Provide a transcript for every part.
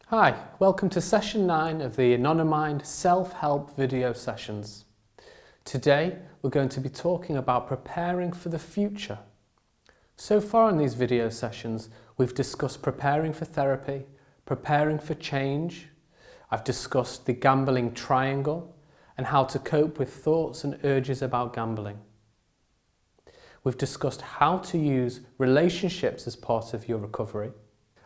Hi, welcome to session 9 of the Anonymind self-help video sessions. Today we're going to be talking about preparing for the future. So far in these video sessions we've discussed preparing for therapy, preparing for change. I've discussed the gambling triangle and how to cope with thoughts and urges about gambling. We've discussed how to use relationships as part of your recovery.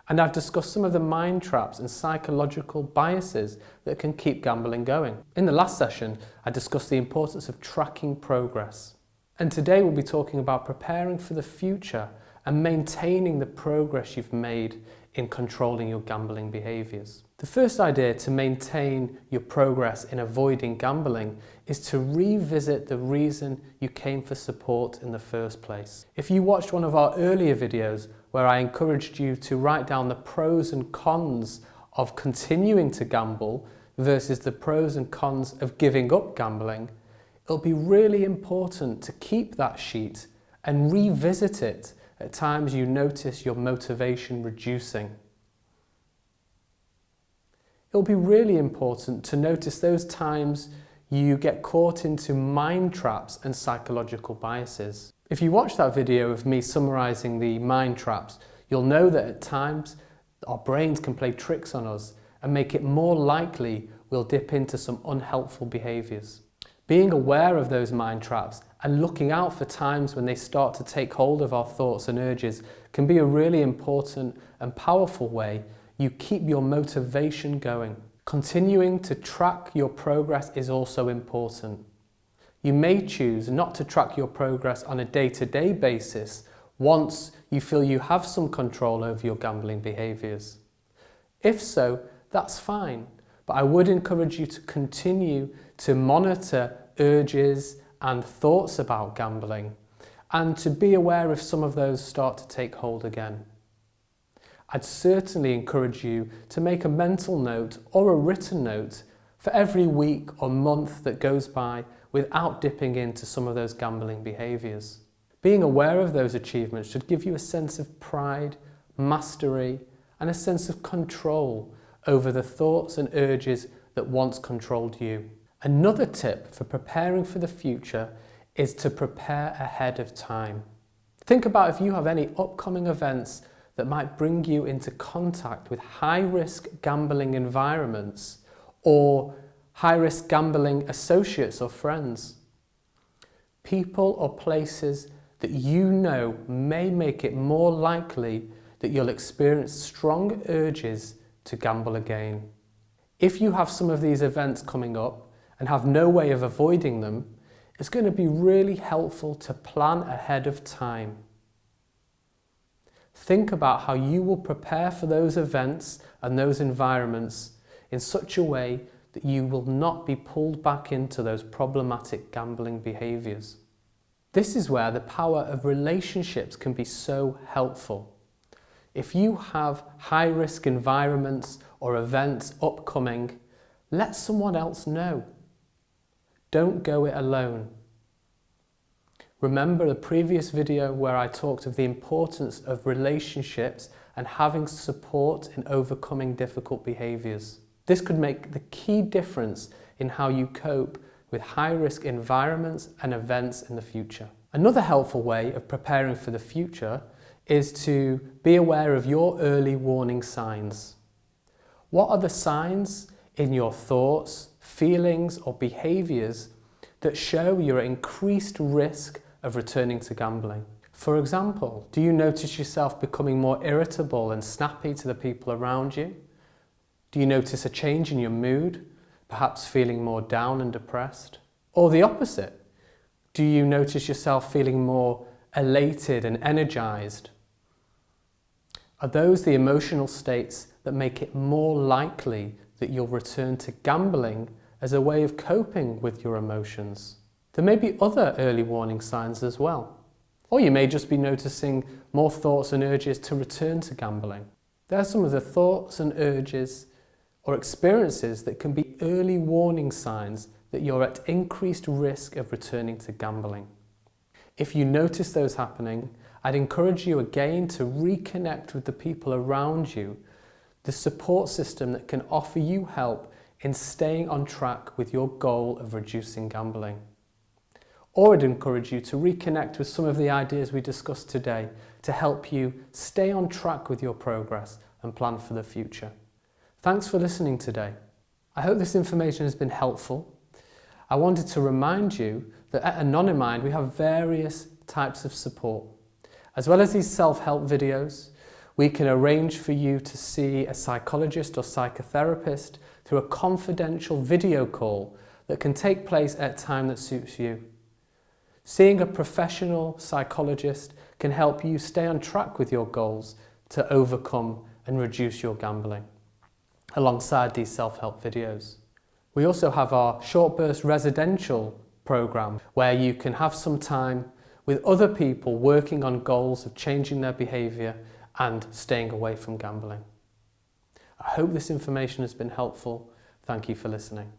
And I've discussed some of the mind traps and psychological biases that can keep gambling going. In the last session, I discussed the importance of tracking progress. And today we'll be talking about preparing for the future and maintaining the progress you've made in controlling your gambling behaviours. The first idea to maintain your progress in avoiding gambling is to revisit the reason you came for support in the first place. If you watched one of our earlier videos where I encouraged you to write down the pros and cons of continuing to gamble versus the pros and cons of giving up gambling, it'll be really important to keep that sheet and revisit it at times you notice your motivation reducing. It'll be really important to notice those times you get caught into mind traps and psychological biases. If you watch that video of me summarising the mind traps, you'll know that at times our brains can play tricks on us and make it more likely we'll dip into some unhelpful behaviours. Being aware of those mind traps and looking out for times when they start to take hold of our thoughts and urges can be a really important and powerful way you keep your motivation going. Continuing to track your progress is also important. You may choose not to track your progress on a day-to-day basis once you feel you have some control over your gambling behaviours. If so, that's fine, but I would encourage you to continue to monitor urges and thoughts about gambling and to be aware if some of those start to take hold again. I'd certainly encourage you to make a mental note or a written note for every week or month that goes by without dipping into some of those gambling behaviours. Being aware of those achievements should give you a sense of pride, mastery, and a sense of control over the thoughts and urges that once controlled you. Another tip for preparing for the future is to prepare ahead of time. Think about if you have any upcoming events that might bring you into contact with high-risk gambling environments or high-risk gambling associates or friends. People or places that you know may make it more likely that you'll experience strong urges to gamble again. If you have some of these events coming up and have no way of avoiding them, it's going to be really helpful to plan ahead of time. Think about how you will prepare for those events and those environments in such a way that you will not be pulled back into those problematic gambling behaviours. This is where the power of relationships can be so helpful. If you have high-risk environments or events upcoming, let someone else know. Don't go it alone. Remember the previous video where I talked of the importance of relationships and having support in overcoming difficult behaviours. This could make the key difference in how you cope with high-risk environments and events in the future. Another helpful way of preparing for the future is to be aware of your early warning signs. What are the signs in your thoughts, feelings or behaviours that show you're at increased risk of returning to gambling? For example, do you notice yourself becoming more irritable and snappy to the people around you? Do you notice a change in your mood, perhaps feeling more down and depressed? Or the opposite? Do you notice yourself feeling more elated and energized? Are those the emotional states that make it more likely that you'll return to gambling as a way of coping with your emotions? There may be other early warning signs as well. Or you may just be noticing more thoughts and urges to return to gambling. There are some of the thoughts and urges or experiences that can be early warning signs that you're at increased risk of returning to gambling. If you notice those happening, I'd encourage you again to reconnect with the people around you, the support system that can offer you help in staying on track with your goal of reducing gambling. Or I'd encourage you to reconnect with some of the ideas we discussed today to help you stay on track with your progress and plan for the future. Thanks for listening today. I hope this information has been helpful. I wanted to remind you that at Anonymind we have various types of support. As well as these self-help videos, we can arrange for you to see a psychologist or psychotherapist through a confidential video call that can take place at a time that suits you. Seeing a professional psychologist can help you stay on track with your goals to overcome and reduce your gambling, alongside these self-help videos. We also have our short burst residential program where you can have some time with other people working on goals of changing their behaviour and staying away from gambling. I hope this information has been helpful. Thank you for listening.